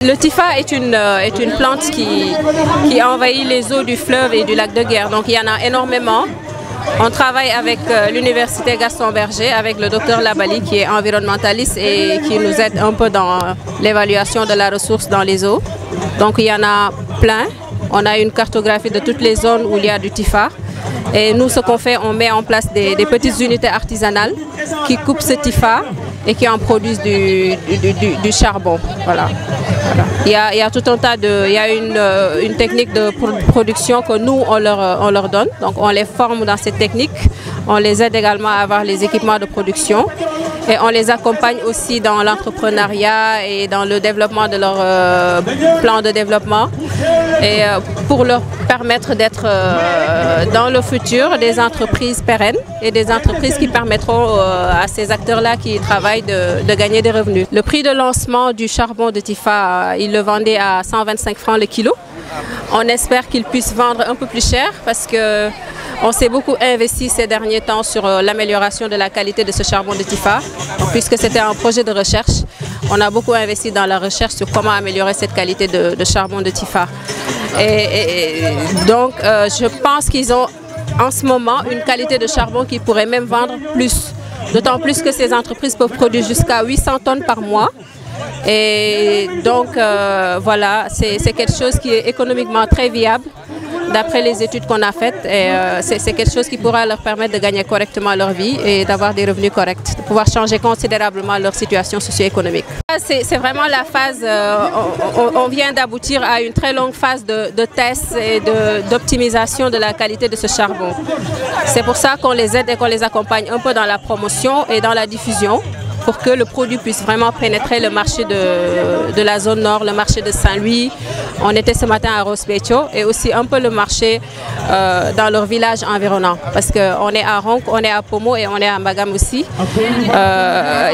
Le Tifa est une plante qui envahit les eaux du fleuve et du lac de Guiers. Donc il y en a énormément. On travaille avec l'université Gaston Berger, avec le docteur Labali qui est environnementaliste et qui nous aide un peu dans l'évaluation de la ressource dans les eaux. Donc il y en a plein. On a une cartographie de toutes les zones où il y a du Tifa. Et nous, ce qu'on fait, on met en place des petites unités artisanales qui coupent ce Tifa et qui en produisent du charbon. Voilà. Il y a tout un tas de... Il y a une technique de production que nous, on leur donne. Donc on les forme dans cette technique. On les aide également à avoir les équipements de production. Et on les accompagne aussi dans l'entrepreneuriat et dans le développement de leur plan de développement. Et pour leur permettre d'être dans le futur des entreprises pérennes et des entreprises qui permettront à ces acteurs-là qui travaillent de gagner des revenus. Le prix de lancement du charbon de Tifa, il le vendait à 125 francs le kilo. On espère qu'il puisse vendre un peu plus cher parce que on s'est beaucoup investi ces derniers temps sur l'amélioration de la qualité de ce charbon de Tifa. Puisque c'était un projet de recherche, on a beaucoup investi dans la recherche sur comment améliorer cette qualité de charbon de Tifa. Et donc, je pense qu'ils ont en ce moment une qualité de charbon qui pourrait même vendre plus. D'autant plus que ces entreprises peuvent produire jusqu'à 800 tonnes par mois. Et donc, voilà, c'est quelque chose qui est économiquement très viable. D'après les études qu'on a faites, c'est quelque chose qui pourra leur permettre de gagner correctement leur vie et d'avoir des revenus corrects, de pouvoir changer considérablement leur situation socio-économique. C'est vraiment la phase, on vient d'aboutir à une très longue phase de tests et d'optimisation de la qualité de ce charbon. C'est pour ça qu'on les aide et qu'on les accompagne un peu dans la promotion et dans la diffusion, pour que le produit puisse vraiment pénétrer le marché de la zone nord, le marché de Saint-Louis. On était ce matin à Rosbeccio et aussi un peu le marché dans leur village environnant. Parce qu'on est à Ronk, on est à Pomo et on est à Mbagam aussi.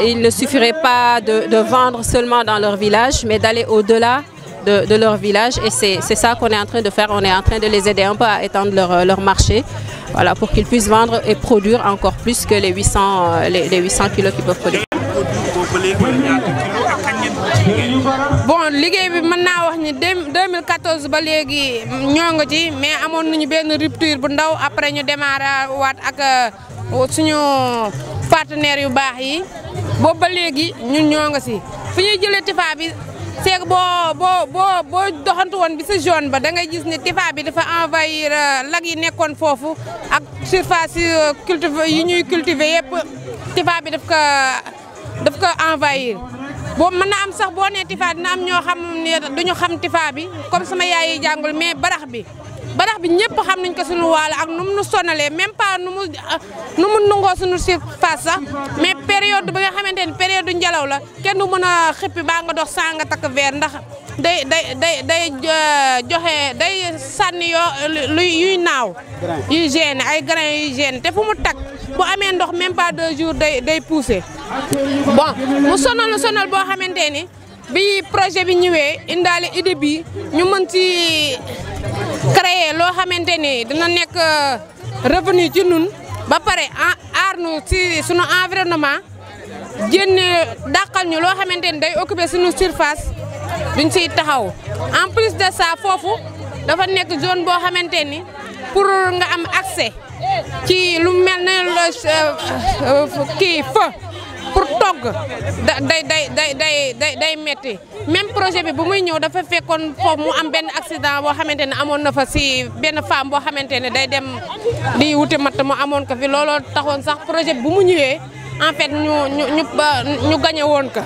Il ne suffirait pas de vendre seulement dans leur village, mais d'aller au-delà de leur village. Et c'est ça qu'on est en train de faire. On est en train de les aider un peu à étendre leur marché. Voilà, pour qu'ils puissent vendre et produire encore plus que les 800 kilos qu'ils peuvent produire. Bon, liggéey bi mën naa wax ni 2014 ba léegi ñoo nga ci mais amoon nañu benn rupture bu ndaw après ñu démarrer waat ak suñu partenaires yu baax yi boobu ba léegi ñun ñoo nga si fu ñuy jëlee Tifa bi c'est boo doxantu woon bi sa zone ba da ngay gis ne Tifa bi dafa envahir lag yi nekkoon foofu ak surface yi ñuy cultiver yëpp Tifa bi daf ko envahir. boobu mën na am sax boo nee Tifa dina am ñoo xam ne duñu xam Tifa bi comme sama yaay yi jàngul mais barax bi ñëpp xam nañ ko suñu waala ak nu mu nu sonalee même pas nu mu nungoo suñu surface sax mais période ba nga xamante ni période du ngelaw la kenn du mën a xippi baa nga dox saa nga takk verre ndax day joxe day sànni yuy naaw yuy gêné ay grains yuy gêné te fu mu tag bu amee ndox même pas 2 jours day pousser. Bon mu sonal boo xamante ni bi projet bi ñëwee indaale idée bi ñu mën ci créer loo xamante ni dina nekk revenu ci ñun ba pare aar nu ci sunu environnement génne dàqal ñu loo xamante ni day occuper sunu surface duñ ciy taxaw. En plus de ça foofu dafa nekk zone boo xamante ni pour nga am accès ci lu mel ne kii feu pour togg day metti même projet bi bu muy ñëw dafa fekkoon foofu mu am benn accident boo xamante ne amoon na fa si benn femme boo xamante ne day dem di wuti matt mu amoon ko fi looloo taxoon sax projet bi bu mu ñëwee en fait ñu gañe woon ko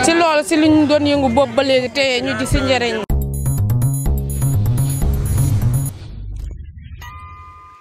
ci loolu si li ñu doon yëngu boobu ba léegi te ñu di si njëriñ.